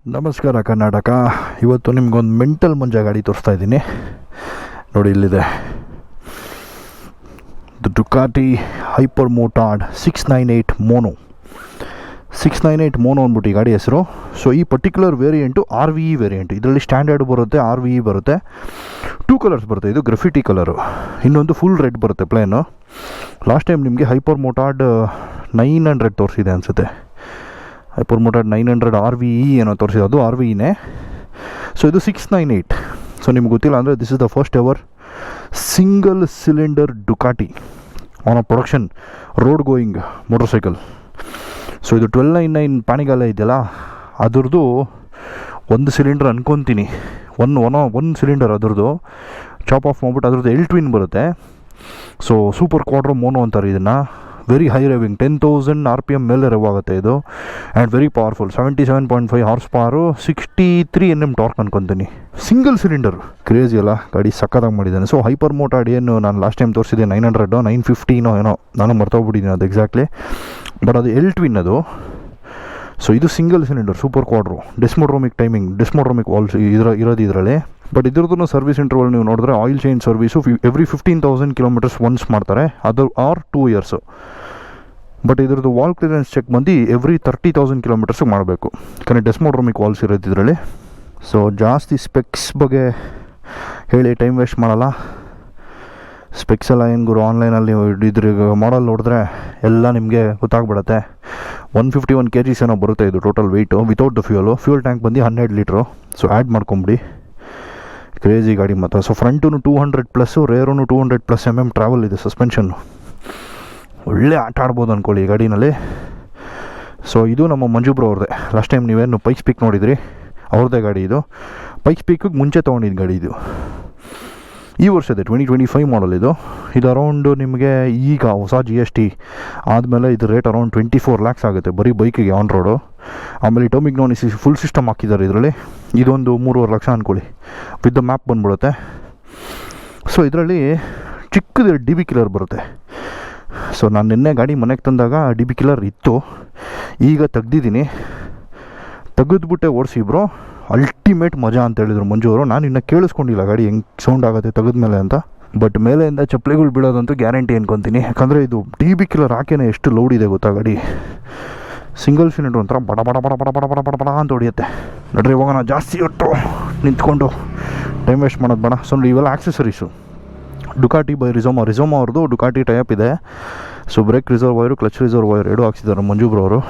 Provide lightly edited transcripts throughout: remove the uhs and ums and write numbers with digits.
ನಮಸ್ಕಾರ ಕರ್ನಾಟಕ. ಇವತ್ತು ನಿಮ್ಗೊಂದು ಮೆಂಟಲ್ ಮಂಜ ಗಾಡಿ ತೋರಿಸ್ತಾ ಇದ್ದೀನಿ ನೋಡಿ. ಇಲ್ಲಿದೆ ಡುಕಾಟಿ ಹೈಪರ್ ಮೋಟಾರ್ಡ್ 698 ಮೋನೋ. 698 ಮೋನೋ ಅಂದ್ಬಿಟ್ಟು ಈ ಗಾಡಿ ಹೆಸರು. ಸೊ ಈ ಪರ್ಟಿಕ್ಯುಲರ್ ವೇರಿಯಂಟು RVE ವೇರಿಯಂಟ್. ಇದರಲ್ಲಿ ಸ್ಟ್ಯಾಂಡರ್ಡ್ ಬರುತ್ತೆ, RVE ಬರುತ್ತೆ. 2 ಕಲರ್ಸ್ ಬರುತ್ತೆ. ಇದು ಗ್ರಫಿಟಿ ಕಲರು, ಇನ್ನೊಂದು ಫುಲ್ ರೆಡ್ ಬರುತ್ತೆ ಪ್ಲೇನು. ಲಾಸ್ಟ್ ಟೈಮ್ ನಿಮಗೆ ಹೈಪರ್ ಮೋಟಾರ್ಡ್ 900 ತೋರಿಸಿದೆ ಅನಿಸುತ್ತೆ. ಹೈಪರ್ ಮೋಟಾರ್ಡ್ 900 RVE ಏನೋ ತೋರಿಸಿದೆ, ಅದು RVEನೇ. ಸೊ ಇದು 698. ಸೊ ನಿಮ್ಗೆ ಗೊತ್ತಿಲ್ಲ ಅಂದರೆ this is the first ever single cylinder Ducati on a production road going motor cycle. So ಇದು 1299 ಪಾಣಿಗಾಲ ಇದೆಯಲ್ಲ, ಅದ್ರದ್ದು ಒಂದು ಸಿಲಿಂಡರ್ ಅನ್ಕೊತೀನಿ, ಒನ್ ಸಿಲಿಂಡರ್ ಅದ್ರದ್ದು ಚಾಪ್ ಆಫ್ ಮಾಡ್ಬಿಟ್ಟು ಅದ್ರದ್ದು ಎಲ್ ಟ್ವಿನ್ ಬರುತ್ತೆ. ಸೊ ಸೂಪರ್ ಕ್ವಾಡ್ರೋ ಮೋನೋ ಅಂತಾರೆ ಇದನ್ನು. ವೆರಿ ಹೈ ರೇವಿಂಗ್, 10,000 RPM ಮೇಲೆ ರೆವ್ ಆಗುತ್ತೆ ಇದು. And very powerful, 77.5 horse power, 63 Nm torque ಅನ್ಕೊತೀನಿ. ಸಿಂಗಲ್ ಸಿಲಿಂಡರ್, ಕ್ರೇಜಿ ಅಲ್ಲ ಗಾಡಿ, ಸಕ್ಕತ್ತಾಗಿ ಮಾಡಿದ್ದಾನೆ. ಸೊ ಹೈಪರ್ ಮೋಟಾರ್ಡ್ ಏನು ನಾನು ಲಾಸ್ಟ್ ಟೈಮ್ ತೋರಿಸಿದೆ 900 950 ಏನೋ ನಾನು ಮರ್ತೋಗ್ಬಿಟ್ಟಿದ್ದೀನಿ ಅದು ಎಕ್ಸಾಕ್ಟ್ಲಿ, ಬಟ್ ಅದು ಎಲ್ ಟ್ವಿನ್ ಅದು. ಸೊ ಇದು single cylinder super quadro, desmodromic valves ಇರೋದು ಇದರಲ್ಲಿ. ಬಟ್ ಇದ್ರದ್ದು ಸರ್ವಿಸ್ ಇಂಟರ್ವಲ್ ನೀವು ನೋಡಿದ್ರೆ oil change service every 15,000 kilometres once ಮಾಡ್ತಾರೆ, ಅದು ಆರ್ 2 ಇಯರ್ಸು. ಬಟ್ ಇದ್ರದ್ದು ವಾಲ್ ಕ್ಲಿಯರೆನ್ಸ್ ಚೆಕ್ ಬಂದು ಎವ್ರಿ 30,000 ಕಿಲೋಮೀಟರ್ಸಿಗೆ ಮಾಡಬೇಕು, ಯಾಕಂದರೆ ಡೆಸ್ಮೋಡ್ರೋಮಿಕ್ ವಾಲ್ಸ್ ಇರೋದು ಇದರಲ್ಲಿ. ಸೊ ಜಾಸ್ತಿ ಸ್ಪೆಕ್ಸ್ ಬಗ್ಗೆ ಹೇಳಿ ಟೈಮ್ ವೇಸ್ಟ್ ಮಾಡಲ್ಲ. ಸ್ಪೆಕ್ಸ್ ಎಲ್ಲ ಏನು ಗುರು, ಆನ್ಲೈನಲ್ಲಿ ಇದ್ರ ಮಾಡಲ್ ನೋಡಿದ್ರೆ ಎಲ್ಲ ನಿಮಗೆ ಗೊತ್ತಾಗ್ಬಿಡುತ್ತೆ. 151 kg ಏನೋ ಬರುತ್ತೆ ಇದು total weight without the fuel tank ಬಂದು 12 ಲೀಟ್ರು. ಸೊ ಆ್ಯಡ್ ಮಾಡ್ಕೊಂಬಿಡಿ, ಕ್ರೇಜಿ ಗಾಡಿ ಮಾತ್ರ. ಸೊ ಫ್ರಂಟೂ 200+, ರೇರೂ 200+ mm ಟ್ರಾವೆಲ್ ಇದೆ. ಸಸ್ಪೆನ್ಷನ್ನು ಒಳ್ಳೆ ಆಟ ಆಡ್ಬೋದು ಅಂದ್ಕೊಳ್ಳಿ ಈ ಗಾಡಿನಲ್ಲಿ. ಸೊ ಇದು ನಮ್ಮ ಮಂಜು ಬ್ರೋ ಅವ್ರದ್ದೇ. ಲಾಸ್ಟ್ ಟೈಮ್ ನೀವೇನು ಪೈಕ್ಸ್ ಪೀಕ್ ನೋಡಿದ್ರಿ, ಅವ್ರದ್ದೇ ಗಾಡಿ ಇದು. ಪೈಕ್ಸ್ ಪೀಕಿಗೆ ಮುಂಚೆ ತೊಗೊಂಡಿದ್ದು ಗಾಡಿ ಇದು. ಈ ವರ್ಷದ 2025 ಮಾಡಲ್ ಇದು. ಇದು ಅರೌಂಡ್ ನಿಮಗೆ ಈಗ ಹೊಸ GST ಆದಮೇಲೆ ಇದು ರೇಟ್ ಅರೌಂಡ್ 24 lakhs ಆಗುತ್ತೆ ಬರೀ ಬೈಕಿಗೆ ಆನ್ ರೋಡು. ಆಮೇಲೆ ಟೋಮಿಕ್ ನಾನ್ ಫುಲ್ ಸಿಸ್ಟಮ್ ಹಾಕಿದ್ದಾರೆ ಇದರಲ್ಲಿ. ಇದೊಂದು 3.5 ಲಕ್ಷ ಅಂದ್ಕೊಳ್ಳಿ, ವಿತ್ ದ ಮ್ಯಾಪ್ ಬಂದ್ಬಿಡುತ್ತೆ. ಸೊ ಇದರಲ್ಲಿ ಚಿಕ್ಕದು DB ಕಿಲ್ಲರ್ ಬರುತ್ತೆ. ಸೊ ನಾನು ನಿನ್ನೆ ಗಾಡಿ ಮನೆಗೆ ತಂದಾಗ DB ಕಿಲ್ಲರ್ ಇತ್ತು, ಈಗ ತೆಗ್ದಿದ್ದೀನಿ. ತೆಗೆದ್ಬಿಟ್ಟೆ ಓಡಿಸಿ ಬ್ರೋ, ಅಲ್ಟಿಮೇಟ್ ಮಜಾ ಅಂತ ಹೇಳಿದರು ಮಂಜು ಅವರು. ನಾನು ಇನ್ನೂ ಕೇಳಿಸ್ಕೊಂಡಿಲ್ಲ ಗಾಡಿ ಹೆಂಗೆ ಸೌಂಡ್ ಆಗುತ್ತೆ ತೆಗೆದ್ಮೇಲೆ ಅಂತ. ಬಟ್ ಮೇಲೆಯಿಂದ ಚಪ್ಪಲಿಗಳು ಬೀಳೋದಂತೂ ಗ್ಯಾರಂಟಿ ಅನ್ಕೊತೀನಿ, ಯಾಕಂದರೆ ಇದು DB ಕಿಲ್ಲರ್ ಹಾಕೇನೆ ಎಷ್ಟು ಲೌಡ್ ಇದೆ ಗೊತ್ತಾ ಗಾಡಿ. ಸಿಂಗಲ್ ಸಿಲಿಂಡ್ರ್ ಒಂಥರ ಬಡ ಬಡ ಬಡ ಬಡ ಬಡ ಬಡ ಬಡ ಬಡ ಅಂತ ಹೊಡಿಯುತ್ತೆ. ನೋಡ್ರಿ ಇವಾಗ ನಾವು ಜಾಸ್ತಿ ಹೊಟ್ಟು ನಿಂತ್ಕೊಂಡು ಟೈಮ್ ವೇಸ್ಟ್ ಮಾಡೋದು ಬೇಡ. ಸೊ ಇವೆಲ್ಲ ಆಕ್ಸೆಸರೀಸು ಡುಕಾಟಿ ಬೈ ರಿಸೋಮಾ ಅವ್ರದ್ದು ಡುಕಾಟಿ ಟೈಪ್ ಇದೆ. ಸೊ ಬ್ರೇಕ್ ರಿಸರ್ವಾಯರು, ಕ್ಲಚ್ ರಿಸರ್ವಾಯರ್ ಎರಡೂ ಹಾಕ್ಸಿದ್ದಾರೆ ಮಂಜುಬ್ರು ಅವರು.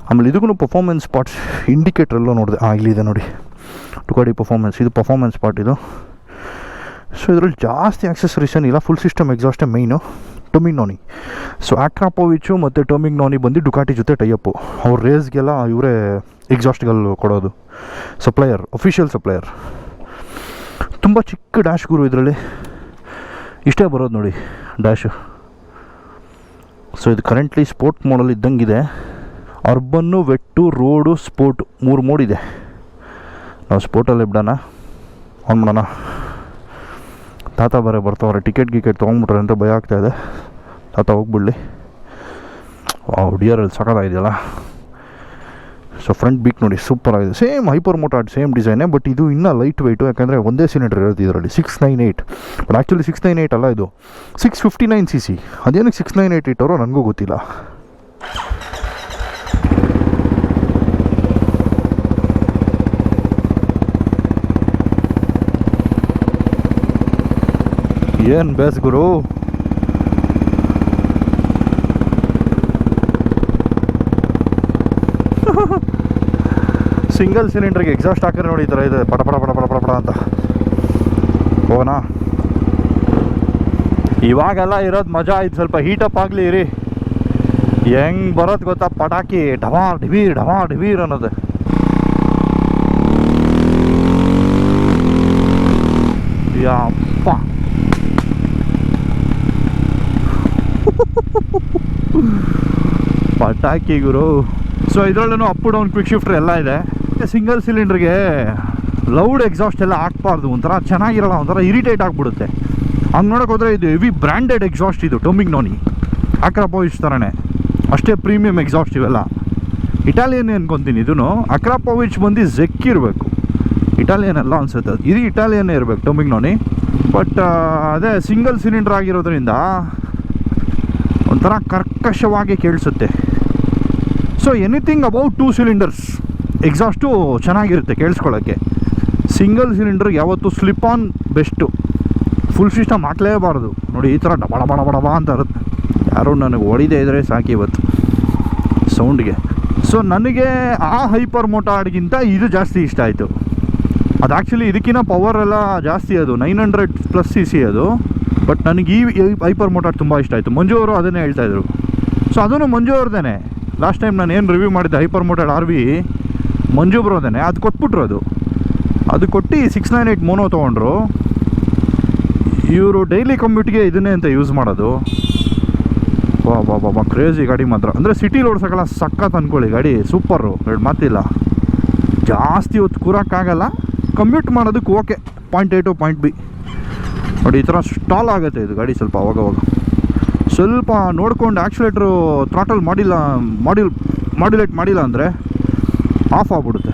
ಆಮೇಲೆ ಇದಕ್ಕೂ ಪರ್ಫಾರ್ಮೆನ್ಸ್ ಪಾರ್ಟ್ಸ್ ಇಂಡಿಕೇಟರ್ ಎಲ್ಲ ನೋಡಿದೆ, ಇಲ್ಲಿದೆ ನೋಡಿ ಡುಕಾಟಿ ಪರ್ಫಾರ್ಮೆನ್ಸ್, ಇದು ಪರ್ಫಾರ್ಮೆನ್ಸ್ ಪಾರ್ಟ್ ಇದು. ಸೊ ಇದರಲ್ಲಿ ಜಾಸ್ತಿ ಆಕ್ಸೆಸರೀಸ್ ಏನಿಲ್ಲ, ಫುಲ್ ಸಿಸ್ಟಮ್ ಎಕ್ಸಾಸ್ಟೇ ಮೈನು. ಟೋಮಿಕ್ ನಾನಿ, ಸೊ ಆಕ್ರಾಪೋವಿಚು ಮತ್ತು ಟೋಮಿಕ್ ನಾನಿ ಬಂದು ಡುಕಾಟಿ ಜೊತೆ ಟೈಅಪ್ಪು. ಅವ್ರ ರೇಸ್ಗೆಲ್ಲ ಇವರೇ ಎಕ್ಸಾಸ್ಟ್ಗಳು ಕೊಡೋದು, ಸಪ್ಲೈಯರ್, ಅಫಿಷಿಯಲ್ ಸಪ್ಲೈಯರ್. ತುಂಬ ಚಿಕ್ಕ ಡ್ಯಾಶ್ ಗುರು ಇದರಲ್ಲಿ, ಇಷ್ಟೇ ಬರೋದು ನೋಡಿ ಡ್ಯಾಶು. ಸೊ ಇದು currently sport ಮೋಡಲ್ಲಿ ಇದ್ದಂಗಿದೆ. ಅರ್ಬನ್ನು, ವೆಟ್ಟು, road, sport 3 mode ಇದೆ. ನಾವು ಸ್ಪೋರ್ಟಲ್ಲಿ ಬಿಡೋಣ, ಆನ್ ಮಾಡೋಣ. ತಾತ ಬರೋ ಬರ್ತಾವ್ರೆ, ಟಿಕೆಟ್ ತೊಗೊಂಡ್ಬಿಟ್ರೆ ಅಂತ ಭಯ ಆಗ್ತಾಯಿದೆ. ತಾತ ಹೋಗ್ಬಿಡ್ಲಿ. ಡಿಯರಲ್ಲಿ ಸಕ್ಕತ್ತಾಗಿದೆಯಲ್ಲ. ಸೊ ಫ್ರಂಟ್ ಬೀಕ್ ನೋಡಿ ಸೂಪರ್ ಆಗಿದೆ, ಸೇಮ್ ಹೈಪರ್ ಮೋಟಾರ್ಡ್ ಸೇಮ್ ಡಿಸೈನೇ. ಬಟ್ ಇದು ಇನ್ನೂ ಲೈಟ್ ವೆಯ್ಟು, ಯಾಕಂದರೆ ಒಂದೇ ಸಿಲಿಂಡರ್ ಇರುತ್ತೆ ಇದರಲ್ಲಿ 698. ಬಟ್ ಆ್ಯಕ್ಚುಲಿ 698 ಅಲ್ಲ, ಇದು 659 cc. ಅದೇನಕ್ಕೆ 698 ಇಟ್ಟರೋ ನನಗೂ ಗೊತ್ತಿಲ್ಲ. ಏನು ಬೇಸ್ ಗುರು. ಸಿಂಗಲ್ ಸಿಲಿಂಡ್ರಿಗೆ ಎಕ್ಸಾಸ್ಟ್ ಹಾಕಿದ್ರೆ ನೋಡಿ ಈ ಥರ ಇದೆ, ಪಟ ಪಟ ಪಟ ಪಟ ಪಟ ಪಟ ಅಂತ. ಹೋಗೋಣ. ಇವಾಗೆಲ್ಲ ಇರೋದು ಮಜಾ, ಇದು ಸ್ವಲ್ಪ ಹೀಟಪ್ ಆಗಲಿ ಇರಿ. ಹೆಂಗೆ ಬರೋದು ಗೊತ್ತಾ, ಪಟಾಕಿ ಢಮಾರ್ ಢವೀರ್ ಅನ್ನೋದು. ಯಪ್ಪ ಪಟಾಕಿ ಗುರು. ಸೊ ಇದರಲ್ಲೂ ಅಪ್ ಡೌನ್ ಕ್ವಿಕ್ ಶಿಫ್ಟರ್ ಎಲ್ಲ ಇದೆ. ಸಿಂಗಲ್ ಸಿಲಿಂಡ್ರಿಗೆ ಲೌಡ್ ಎಕ್ಸಾಸ್ಟ್ ಎಲ್ಲ ಹಾಕ್ಬಾರ್ದು, ಒಂಥರ ಚೆನ್ನಾಗಿರಲ್ಲ, ಒಂಥರ ಇರಿಟೇಟ್ ಆಗಿಬಿಡುತ್ತೆ. ಹಂಗೆ ನೋಡೋಕೆ ಹೋದರೆ ಇದು ಹೆವಿ ಬ್ರ್ಯಾಂಡೆಡ್ ಎಕ್ಸಾಸ್ಟ್, ಇದು ಟೋಮಿಕ್ ನಾನಿ ಆಕ್ರಾಪೋವಿಚ್ ಥರನೇ, ಅಷ್ಟೇ ಪ್ರೀಮಿಯಮ್ ಎಕ್ಸಾಸ್ಟ್ ಇವೆಲ್ಲ. ಇಟಾಲಿಯನ್ ಅನ್ಕೊತೀನಿ. ಇದೂ ಅಕ್ರಾಪೋವಿಚ್ ಬಂದು ಜೆಕ್ ಇರಬೇಕು, ಇಟಾಲಿಯನ್ ಅಲ್ಲ ಅನ್ಸುತ್ತೆ. ಇದು ಇಟಾಲಿಯನ್ನೇ ಇರಬೇಕು ಟೊಮಿಗ್ನೋನಿ. ಬಟ್ ಅದೇ ಸಿಂಗಲ್ ಸಿಲಿಂಡರ್ ಆಗಿರೋದ್ರಿಂದ ಒಂಥರ ಕರ್ಕಶವಾಗಿ ಕೇಳಿಸುತ್ತೆ. So anything about 2 cylinders exhaust ಚೆನ್ನಾಗಿರುತ್ತೆ ಕೇಳಿಸ್ಕೊಳ್ಳೋಕ್ಕೆ. ಸಿಂಗಲ್ ಸಿಲಿಂಡರ್ ಯಾವತ್ತೂ slip on best. Full system ಹಾಕಲೇಬಾರ್ದು. ನೋಡಿ ಈ ಥರ ಡಬಡ ಬಡ ಬಡಬ ಅಂತ ಇರುತ್ತೆ. ಯಾರು ನನಗೆ ಹೊಡಿದೇ ಇದ್ದರೆ ಸಾಕು ಇವತ್ತು ಸೌಂಡ್ಗೆ. ಸೊ ನನಗೆ ಆ ಹೈಪರ್ ಮೋಟಾರ್ಡ್ಗಿಂತ ಇದು ಜಾಸ್ತಿ ಇಷ್ಟ ಆಯಿತು. ಅದು ಆ್ಯಕ್ಚುಲಿ ಇದಕ್ಕಿಂತ ಪವರ್ ಎಲ್ಲ ಜಾಸ್ತಿ, ಅದು 900+ cc ಅದು. ಬಟ್ ನನಗೆ ಈ ಹೈಪರ್ ಮೋಟಾರ್ ತುಂಬ ಇಷ್ಟ ಆಯಿತು. ಮಂಜು ಅವರು ಅದನ್ನೇ ಹೇಳ್ತಾಯಿದ್ರು. ಸೊ ಅದನ್ನು ಮಂಜು ಅವ್ರದ್ದೇನೆ. ಲಾಸ್ಟ್ ಟೈಮ್ ನಾನು ಏನು ರಿವ್ಯೂ ಮಾಡಿದ್ದೆ ಹೈಪರ್ ಮೋಟಾರ್ RV, ಮಂಜು ಬರೋದೇನೆ. ಅದು ಕೊಟ್ಬಿಟ್ರು. ಅದು ಕೊಟ್ಟು 698 ಮೋನೋ ತೊಗೊಂಡ್ರು. ಇವರು ಡೈಲಿ ಕಮ್ಯೂಟ್ಗೆ ಇದನ್ನೇ ಅಂತ ಯೂಸ್ ಮಾಡೋದು. ವಾ ಕ್ರೇಜಿ ಗಾಡಿ ಮಾತ್ರ. ಅಂದರೆ ಸಿಟಿಲಿ ಓಡಿಸೋಕ್ಕಲ್ಲ, ಸಖತ್ ಅಂದ್ಕೊಳ್ಳಿ ಗಾಡಿ, ಸೂಪರು, ಎರಡು ಮಾತಿಲ್ಲ. ಜಾಸ್ತಿ ಹೊತ್ತು ಕೂರೋಕ್ಕಾಗಲ್ಲ, ಕಮ್ಯೂಟ್ ಮಾಡೋದಕ್ಕೆ okay. Point A to point B. ನೋಡಿ ಈ ಥರ ಸ್ಟಾಲ್ ಆಗುತ್ತೆ ಇದು ಗಾಡಿ ಸ್ವಲ್ಪ ಅವಾಗವಾಗ. ಸ್ವಲ್ಪ ನೋಡ್ಕೊಂಡು ಆ್ಯಕ್ಸಿಲೇಟ್ರು ಥ್ರಾಟಲ್ ಮಾಡ್ಯುಲೇಟ್ ಮಾಡಿಲ್ಲ ಅಂದರೆ ಆಫ್ ಆಗಿಬಿಡುತ್ತೆ.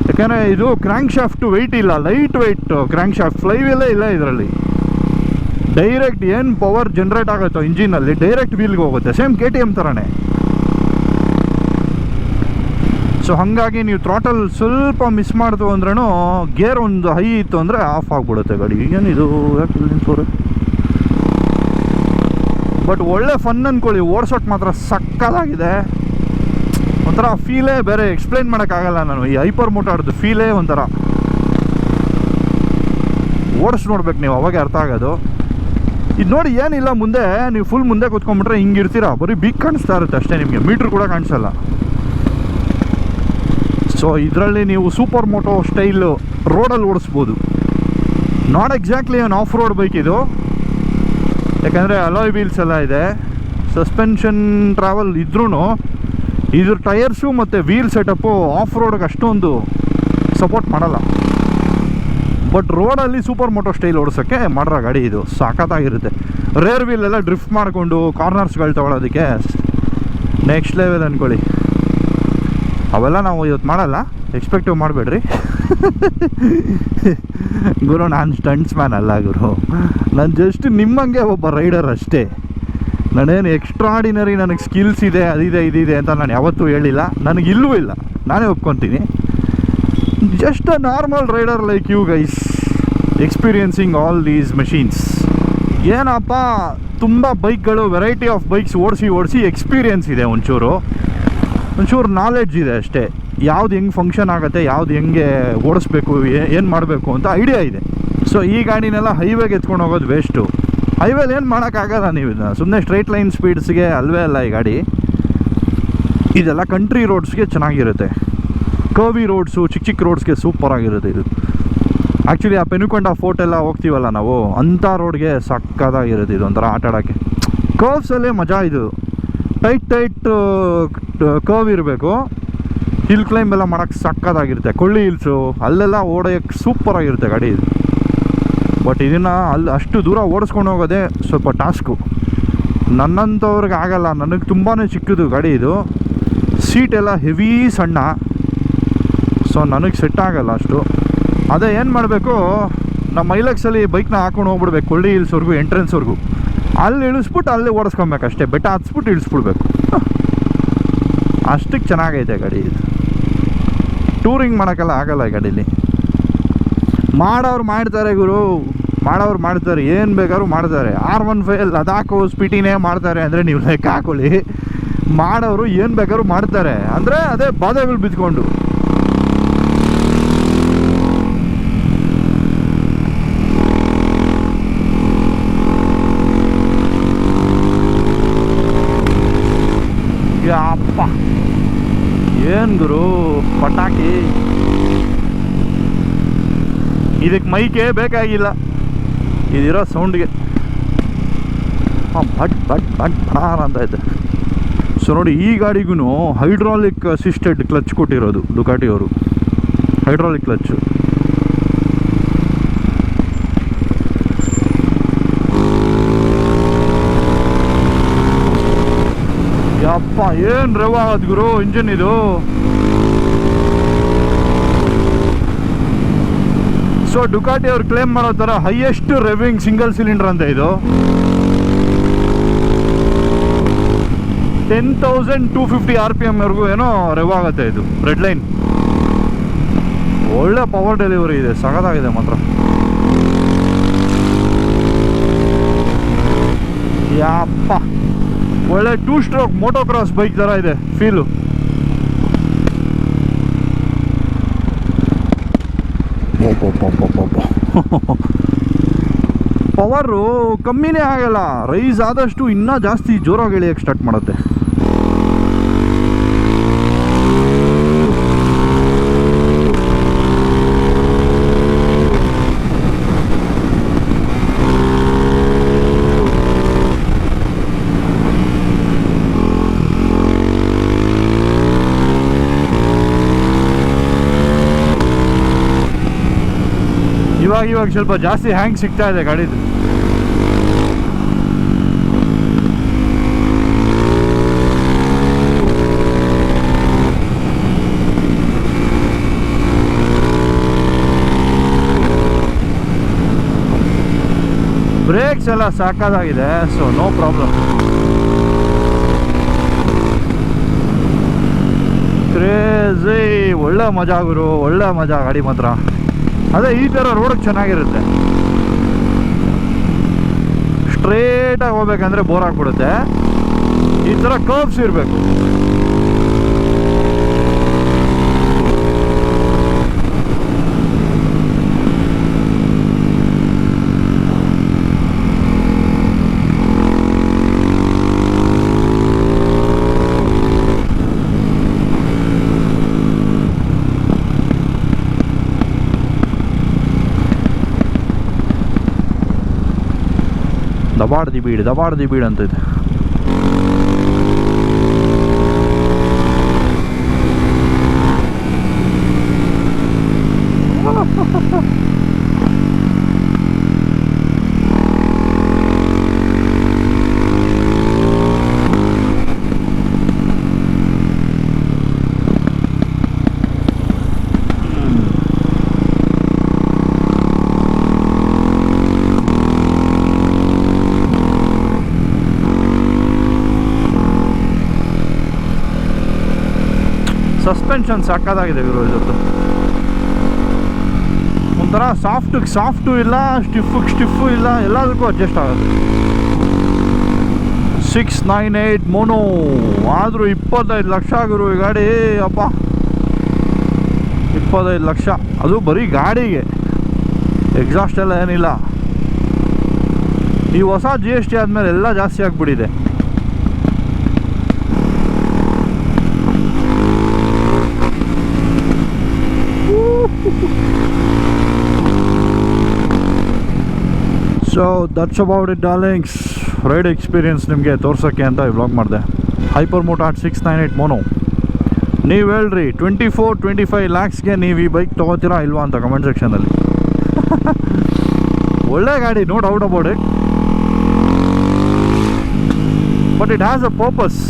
ಯಾಕೆಂದರೆ ಇದು ಕ್ರ್ಯಾಂಕ್ ಶಾಫ್ಟು ವೆಯ್ಟ್ ಇಲ್ಲ, ಲೈಟ್ ವೆಯ್ಟ್ ಕ್ರ್ಯಾಂಕ್ ಶಾಫ್ಟ್. ಫ್ಲೈವೀಲೇ ಇಲ್ಲ ಇದರಲ್ಲಿ. ಡೈರೆಕ್ಟ್ ಏನು ಪವರ್ ಜನ್ರೇಟ್ ಆಗುತ್ತೋ ಇಂಜಿನಲ್ಲಿ ಡೈರೆಕ್ಟ್ ವೀಲ್ಗೆ ಹೋಗುತ್ತೆ. ಸೇಮ್ KTM ಥರನೇ. ಸೊ ಹಾಗಾಗಿ ನೀವು ಥ್ರಾಟಲ್ ಸ್ವಲ್ಪ ಮಿಸ್ ಮಾಡ್ತು ಅಂದ್ರೂ, ಗೇರ್ ಒಂದು ಹೈ ಇತ್ತು ಅಂದರೆ ಆಫ್ ಆಗಿಬಿಡುತ್ತೆ ಗಾಡಿ. ಏನಿದು ಯಾಕೆ ನಿಂತೋರೆ. ಬಟ್ ಒಳ್ಳೆ ಫನ್ ಅಂದ್ಕೊಳ್ಳಿ, ಓಡ್ಸೋಕ್ಕೆ ಮಾತ್ರ ಸಕ್ಕತ್ತಾಗಿದೆ. ಒಂಥರ ಫೀಲೇ ಬೇರೆ, ಎಕ್ಸ್ಪ್ಲೈನ್ ಮಾಡೋಕ್ಕಾಗಲ್ಲ ನಾನು. ಈ ಹೈಪರ್ ಮೋಟಾರ್ದು ಫೀಲೇ ಒಂಥರ. ಓಡಿಸಿ ನೋಡ್ಬೇಕು ನೀವು, ಅವಾಗೆ ಅರ್ಥ ಆಗೋದು. ಇದು ನೋಡಿ ಏನಿಲ್ಲ, ಮುಂದೆ ನೀವು ಫುಲ್ ಮುಂದೆ ಕೂತ್ಕೊಂಡ್ಬಿಟ್ರೆ ಹಿಂಗೆ ಇರ್ತೀರಾ, ಬರೀ ಬೀಗ್ ಕಾಣಿಸ್ತಾ ಇರುತ್ತೆ ಅಷ್ಟೇ, ನಿಮಗೆ ಮೀಟ್ರ್ ಕೂಡ ಕಾಣಿಸಲ್ಲ. ಸೊ ಇದರಲ್ಲಿ ನೀವು ಸೂಪರ್ ಮೋಟೋ ಸ್ಟೈಲು ರೋಡಲ್ಲಿ ಓಡಿಸ್ಬೋದು. Not exactly an off road bike ಇದು, ಯಾಕಂದರೆ ಅಲಾಯ್ ವೀಲ್ಸ್ ಎಲ್ಲ ಇದೆ. ಸಸ್ಪೆನ್ಷನ್ ಟ್ರಾವೆಲ್ ಇದ್ರೂ ಇದ್ರ ಟೈರ್ಸು ಮತ್ತು ವೀಲ್ ಸೆಟಪ್ಪು ಆಫ್ ರೋಡ್ಗೆ ಅಷ್ಟೊಂದು ಸಪೋರ್ಟ್ ಮಾಡಲ್ಲ. ಬಟ್ ರೋಡಲ್ಲಿ ಸೂಪರ್ ಮೋಟೋ ಸ್ಟೈಲ್ ಓಡಿಸೋಕ್ಕೆ ಮಾಡಿರೋ ಗಾಡಿ ಇದು, ಸಾಕತ್ತಾಗಿರುತ್ತೆ. ರೇರ್ ವೀಲೆಲ್ಲ ಡ್ರಿಫ್ಟ್ ಮಾಡಿಕೊಂಡು ಕಾರ್ನರ್ಸ್ಗಳು ತೊಗೊಳೋದಕ್ಕೆ ನೆಕ್ಸ್ಟ್ ಲೆವೆಲ್ ಅಂದ್ಕೊಳ್ಳಿ. ಅವೆಲ್ಲ ನಾವು ಇವತ್ತು ಮಾಡಲ್ಲ, ಎಕ್ಸ್ಪೆಕ್ಟಿವ್ ಮಾಡಬೇಡ್ರಿ ಗುರು. ನಾನು ಸ್ಟಂಟ್ಸ್ ಮ್ಯಾನ್ ಅಲ್ಲ ಗುರು, ನಾನು ಜಸ್ಟ್ ನಿಮ್ಮಂಗೆ ಒಬ್ಬ ರೈಡರ್ ಅಷ್ಟೇ. ನಾನೇನು ಎಕ್ಸ್ಟ್ರಾಡಿನರಿ ನನಗೆ ಸ್ಕಿಲ್ಸ್ ಇದೆ, ಅದಿದೆ ಇದಿದೆ ಅಂತ ನಾನು ಯಾವತ್ತೂ ಹೇಳಿಲ್ಲ, ನನಗಿಲ್ಲೂ ಇಲ್ಲ, ನಾನೇ ಒಪ್ಕೊತೀನಿ. Just a normal rider like you guys, experiencing all these machines. ಏನಪ್ಪ, ತುಂಬ ಬೈಕ್ಗಳು, ವೆರೈಟಿ ಆಫ್ ಬೈಕ್ಸ್ ಓಡಿಸಿ ಎಕ್ಸ್ಪೀರಿಯನ್ಸ್ ಇದೆ, ಒಂಚೂರು ನಾಲೆಡ್ಜ್ ಇದೆ ಅಷ್ಟೇ. ಯಾವ್ದು ಹೆಂಗೆ ಫಂಕ್ಷನ್ ಆಗುತ್ತೆ, ಯಾವ್ದು ಹೆಂಗೆ ಓಡಿಸ್ಬೇಕು, ಏನು ಮಾಡಬೇಕು ಅಂತ ಐಡಿಯಾ ಇದೆ. ಸೊ ಈ ಗಾಡಿನೆಲ್ಲ ಹೈವೇಗೆ ಎತ್ಕೊಂಡು ಹೋಗೋದು ವೇಸ್ಟು. ಹೈವೇಲಿ ಏನು ಮಾಡೋಕ್ಕಾಗಲ್ಲ ನೀವು, ಇದನ್ನ ಸುಮ್ಮನೆ ಸ್ಟ್ರೈಟ್ ಲೈನ್ ಸ್ಪೀಡ್ಸ್ಗೆ ಅಲ್ವೇ ಅಲ್ಲ ಈ ಗಾಡಿ. ಇದೆಲ್ಲ ಕಂಟ್ರಿ ರೋಡ್ಸ್ಗೆ ಚೆನ್ನಾಗಿರುತ್ತೆ, ಕರ್ವಿ ರೋಡ್ಸು, ಚಿಕ್ಕ ರೋಡ್ಸ್ಗೆ ಸೂಪರಾಗಿರುತ್ತೆ ಇದು. ಆ್ಯಕ್ಚುಲಿ ಆ ಪೆನುಕೊಂಡ ಫೋರ್ಟ್ ಎಲ್ಲ ಹೋಗ್ತೀವಲ್ಲ ನಾವು, ಅಂಥ ರೋಡ್ಗೆ ಸಕ್ಕತ್ತಾಗಿರುತ್ತೆ ಇದು. ಒಂಥರ ಆಟ ಆಡೋಕ್ಕೆ ಕರ್ವ್ಸಲ್ಲೇ ಮಜಾ ಇದು. ಟೈಟ್ ಕರ್ವ್ ಇರಬೇಕು, ಹಿಲ್ ಕ್ಲೈಂಬ್ ಎಲ್ಲ ಮಾಡೋಕ್ಕೆ ಸಕ್ಕತ್ತಾಗಿರುತ್ತೆ. ಕೊಳ್ಳಿ ಹಿಲ್ಸು ಅಲ್ಲೆಲ್ಲ ಓಡೋಕ್ಕೆ ಸೂಪರಾಗಿರುತ್ತೆ ಗಾಡಿ ಇದು. ಬಟ್ ಇದನ್ನು ಅಲ್ಲಿ ಅಷ್ಟು ದೂರ ಓಡಿಸ್ಕೊಂಡು ಹೋಗೋದೇ ಸ್ವಲ್ಪ ಟಾಸ್ಕು. ನನ್ನಂಥವ್ರಿಗೆ ಆಗಲ್ಲ, ನನಗೆ ತುಂಬಾ ಚಿಕ್ಕದು ಗಾಡಿ ಇದು. ಸೀಟ್ ಎಲ್ಲ ಹೆವಿ ಸಣ್ಣ, ಸೊ ನನಗೆ ಸೆಟ್ ಆಗಲ್ಲ ಅಷ್ಟು. ಅದೇ ಏನು ಮಾಡಬೇಕು, ನಮ್ಮ ಐಲೆಕ್ಸಲ್ಲಿ ಬೈಕ್ನ ಹಾಕೊಂಡು ಹೋಗ್ಬಿಡ್ಬೇಕು ಕೊಳ್ಳಿ ಹಿಲ್ಸ್ವರೆಗೂ, ಎಂಟ್ರೆನ್ಸ್ವರೆಗೂ. ಅಲ್ಲಿ ಇಳಿಸ್ಬಿಟ್ಟು ಅಲ್ಲೇ ಓಡಿಸ್ಕೊಬೇಕು ಅಷ್ಟೇ, ಬೆಟ್ಟ ಹತ್ಸ್ಬಿಟ್ಟು ಇಳಿಸ್ಬಿಡ್ಬೇಕು. ಅಷ್ಟಕ್ಕೆ ಚೆನ್ನಾಗೈತೆ ಗಾಡಿ ಇದು. ಟೂರಿಂಗ್ ಮಾಡೋಕ್ಕೆಲ್ಲ ಆಗಲ್ಲ ಈ ಗಾಡೀಲಿ. ಮಾಡೋರು ಮಾಡ್ತಾರೆ ಗುರು, ಮಾಡೋರು ಮಾಡ್ತಾರೆ, ಏನು ಬೇಕಾದ್ರೂ ಮಾಡ್ತಾರೆ. R15 ಲದಾಖು ಸ್ಪಿಟಿನೇ ಮಾಡ್ತಾರೆ ಅಂದರೆ ನೀವು ಲೆಕ್ಕ ಹಾಕೊಳ್ಳಿ. ಮಾಡೋರು ಏನು ಬೇಕಾದ್ರೂ ಮಾಡ್ತಾರೆ ಅಂದರೆ ಅದೇ ಬಾಧೆಗಳು ಬಿದ್ಕೊಂಡು. ಅಪ್ಪ ಏನು ಗುರು ಪಟಾಕಿ, ಇದಕ್ಕೆ ಮೈಕೇ ಬೇಕಾಗಿಲ್ಲ, ಇದಿರೋ ಸೌಂಡ್ಗೆ ಬಟ್ ಬಟ್ ಬಟ್ ಬಟ್ ಅಂತ ಐತೆ. ಸೊ ನೋಡಿ, ಈ ಗಾಡಿಗೂ ಹೈಡ್ರಾಲಿಕ್ ಅಸಿಸ್ಟೆಡ್ ಕ್ಲಚ್ ಕೊಟ್ಟಿರೋದು ಡುಕಾಟಿ ಅವರು, ಹೈಡ್ರಾಲಿಕ್ ಕ್ಲಚ್ಚು. ಅಪ್ಪ ಏನು ರೆವ್ ಆಗೋದು ಗುರು ಇಂಜಿನ್ ಇದು. ಸೊ ಡುಕಾಟಿ ಅವ್ರು ಕ್ಲೇಮ್ ಮಾಡೋ ಥರ ಹೈಯೆಸ್ಟ್ ರೆವಿಂಗ್ ಸಿಂಗಲ್ ಸಿಲಿಂಡರ್ ಅಂತ ಇದು. 10,250 RPM ವರೆಗೂ ಏನೋ ರೆವ್ ಆಗುತ್ತೆ ಇದು. ರೆಡ್ ಲೈನ್ ಒಳ್ಳೆ ಪವರ್ ಡೆಲಿವರಿ ಇದೆ, ಸಖತ್ತಾಗಿದೆ ಮಾತ್ರ. ಯಪ್ಪ ಒಳ್ಳೆ 2 ಸ್ಟ್ರೋಕ್ ಮೋಟೋಕ್ರಾಸ್ ಬೈಕ್ ಥರ ಇದೆ ಫೀಲು. ಪವರು ಕಮ್ಮಿನೇ ಆಗಲ್ಲ, ರೈಸ್ ಆದಷ್ಟು ಇನ್ನೂ ಜಾಸ್ತಿ ಜೋರಾಗಿ ಎಳಿಯೋಕ್ಕೆ ಸ್ಟಾರ್ಟ್ ಮಾಡುತ್ತೆ. ಇವಾಗ ಸ್ವಲ್ಪ ಜಾಸ್ತಿ ಹ್ಯಾಂಗ್ ಸಿಗ್ತಾ ಇದೆ ಗಾಡಿದು. ಬ್ರೇಕ್ಸ್ ಎಲ್ಲ ಸಾಕಾಗಿದೆ, ಸೊ ನೋ ಪ್ರಾಬ್ಲಮ್. ಕ್ರೇಜಿ, ಒಳ್ಳೆ ಮಜಾ ಗುರು, ಒಳ್ಳೆ ಮಜಾ ಗಾಡಿ ಮಾತ್ರ. ಅದೇ ಈ ಥರ ರೋಡಿಗೆ ಚೆನ್ನಾಗಿರುತ್ತೆ. ಸ್ಟ್ರೇಟಾಗಿ ಹೋಗ್ಬೇಕಂದ್ರೆ ಬೋರ್ ಆಗಿಬಿಡುತ್ತೆ. ಈ ಥರ ಕರ್ವ್ಸ್ ಇರಬೇಕು. ದಬಾಡ್ದಿ ಬೀಡ್ ಅಂತ ಇದೆ. ಸಸ್ಪೆನ್ಷನ್ ಸಾಕಾಗಿದೆ ಗುರು ಇದರದ್ದು. ಒಂಥರ ಸಾಫ್ಟು ಇಲ್ಲ, ಸ್ಟಿಫು ಇಲ್ಲ, ಎಲ್ಲದಕ್ಕೂ ಅಡ್ಜಸ್ಟ್ ಆಗುತ್ತೆ. 698 ಮೋನೋ ಆದರೂ 25 ಲಕ್ಷ ಗುರು ಈ ಗಾಡಿ. ಅಪ್ಪ 25 ಲಕ್ಷ, ಅದು ಬರೀ ಗಾಡಿಗೆ, ಎಕ್ಸಾಸ್ಟ್ ಎಲ್ಲ ಏನಿಲ್ಲ. ಈ ಹೊಸ GST ಆದಮೇಲೆ ಎಲ್ಲ ಜಾಸ್ತಿ ಆಗಿಬಿಟ್ಟಿದೆ. So that's about it darlings. Ride experience ನಿಮಗೆ ತೋರ್ಸೋಕ್ಕೆ ಅಂತ ಈ ವ್ಲಾಗ್ ಮಾಡಿದೆ. Hypermotard 698 mono. ನೀವು ಹೇಳ್ರಿ 24-25 ಲ್ಯಾಕ್ಸ್ಗೆ ನೀವು ಈ ಬೈಕ್ ತೊಗೋತೀರಾ ಇಲ್ವಾ ಅಂತ ಕಮೆಂಟ್ ಸೆಕ್ಷನಲ್ಲಿ. ಒಳ್ಳೆ ಗಾಡಿ, no doubt about it. But it has a purpose.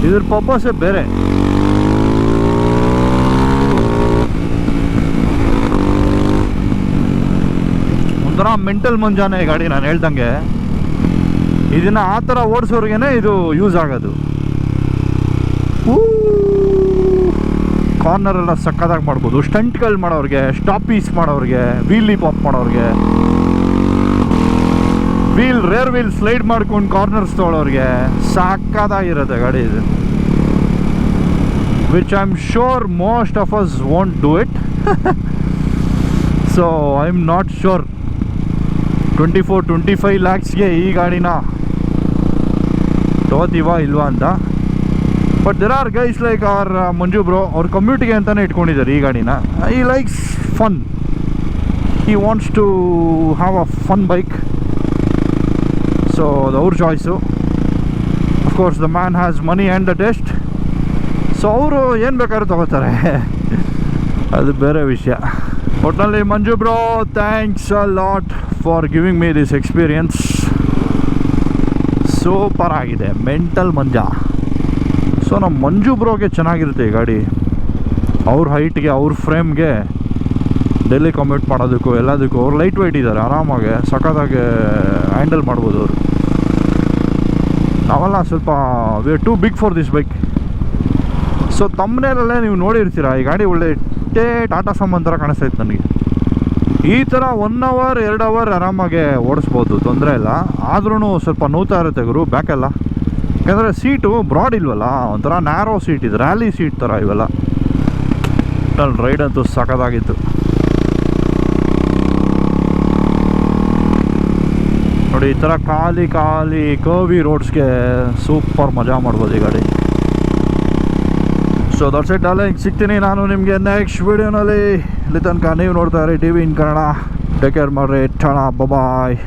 ಇದ್ರ ಪರ್ಪಸ್ಸೇ ಬೇರೆ. ಒಂಥರ ಮೆಂಟಲ್ ಮುಂಜಾನೆ ಈ ಗಾಡಿ. ನಾನು ಹೇಳ್ದಂಗೆ ಇದನ್ನು ಆ ಥರ ಓಡಿಸೋರ್ಗೇ ಇದು ಯೂಸ್ ಆಗೋದು. ಕಾರ್ನರ್ ಎಲ್ಲ ಸಕ್ಕತ್ತಾಗಿ ಮಾಡ್ಬೋದು. ಸ್ಟಂಟ್ಗಳು ಮಾಡೋರಿಗೆ, ಸ್ಟಾಪೀಸ್ ಮಾಡೋರಿಗೆ, ವೀಲ್ ಪಾಪ್ ಮಾಡೋರಿಗೆ, ರೇರ್ ವೀಲ್ ಸ್ಲೈಡ್ ಮಾಡ್ಕೊಂಡು ಕಾರ್ನರ್ಸ್ ತೊಗೊಳೋರಿಗೆ ಸಕ್ಕತ್ತಾಗಿರುತ್ತೆ ಗಾಡಿ ಇದು. Which I am sure most of us won't do it. So I am not sure 24-25 ಲ್ಯಾಕ್ಸ್ಗೆ ಈ ಗಾಡಿನ ತೊಗೋತೀವಾ ಇಲ್ವಾ ಅಂತ. But there are guys like our Manju bro, ಅವ್ರ ಕಮ್ಯೂನಿಟಿಗೆ ಅಂತಲೇ ಇಟ್ಕೊಂಡಿದ್ದಾರೆ ಈ ಗಾಡಿನ. He likes fun, he wants to have a fun bike. So ಅದು ಅವ್ರ choice. Of course the man has money and the test. So ಅವರು ಏನು ಬೇಕಾದ್ರೂ ತೊಗೋತಾರೆ, ಅದು ಬೇರೆ ವಿಷಯ. ಒಟ್ಟಿನಲ್ಲಿ Manju bro, thanks a lot for giving me this experience. Super ಆಗಿದೆ, ಮೆಂಟಲ್ ಮಂಜಾ. ಸೊ ನಮ್ಮ ಮಂಜು ಬ್ರೋಗೆ ಚೆನ್ನಾಗಿರುತ್ತೆ ಈ ಗಾಡಿ. ಅವ್ರ ಹೈಟ್ಗೆ ಅವ್ರ ಫ್ರೇಮ್ಗೆ ಡೆಲ್ಲಿ ಕಮ್ಯೂಟ್ ಮಾಡೋದಕ್ಕೂ ಎಲ್ಲದಕ್ಕೂ ಅವ್ರು ಲೈಟ್ ವೆಯ್ಟ್ ಇದ್ದಾರೆ, ಆರಾಮಾಗಿ ಸಖತ್ತಾಗಿ ಹ್ಯಾಂಡಲ್ ಮಾಡ್ಬೋದು ಅವರು. ನಾವೆಲ್ಲ ಸ್ವಲ್ಪ we are too big for this bike. So ತಮ್ಮನೇಲಲ್ಲೇ ನೀವು ನೋಡಿರ್ತೀರ ಈ ಗಾಡಿ ಒಳ್ಳೆ ಟಾಟಾ ಸಾಮಾನ್ ಥರ ಕಾಣಿಸ್ತೈತೆ ನನಗೆ. ಈ ಥರ 1 hour 2 hour ಆರಾಮಾಗೆ ಓಡಿಸ್ಬೋದು, ತೊಂದರೆ ಇಲ್ಲ. ಆದ್ರೂ ಸ್ವಲ್ಪ ನೋವ್ತಾ ಇರುತ್ತೆ ಗುರು ಬ್ಯಾಕೆಲ್ಲ, ಯಾಕಂದರೆ ಸೀಟು ಬ್ರಾಡ್ ಇಲ್ವಲ್ಲ, ಒಂಥರ ನ್ಯಾರೋ ಸೀಟ್ ಇದೆ, ರ್ಯಾಲಿ ಸೀಟ್ ಥರ ಇವೆಲ್ಲ. ರೈಡ್ ಅಂತೂ ಸಖತ್ತಾಗಿತ್ತು ನೋಡಿ. ಈ ಥರ ಖಾಲಿ ಕರ್ವಿ ರೋಡ್ಸ್ಗೆ ಸೂಪರ್ ಮಜಾ ಮಾಡ್ಬೋದು ಈ ಗಾಡಿ. So that's it darling. ಸಿಗ್ತೀನಿ ನಾನು ನಿಮಗೆ ನೆಕ್ಸ್ಟ್ ವಿಡಿಯೋನಲ್ಲಿ. ಇಲ್ಲಿ ತನಕ ನೀವು ನೋಡ್ತಾ ಇರಿ ಟಿವಿ ಇನ್ ಕನ್ನಡ. ಟೇಕ್ ಕೇರ್ ಮಾಡ್ರಿ. ಟಾಟಾ ಬಾಯ್.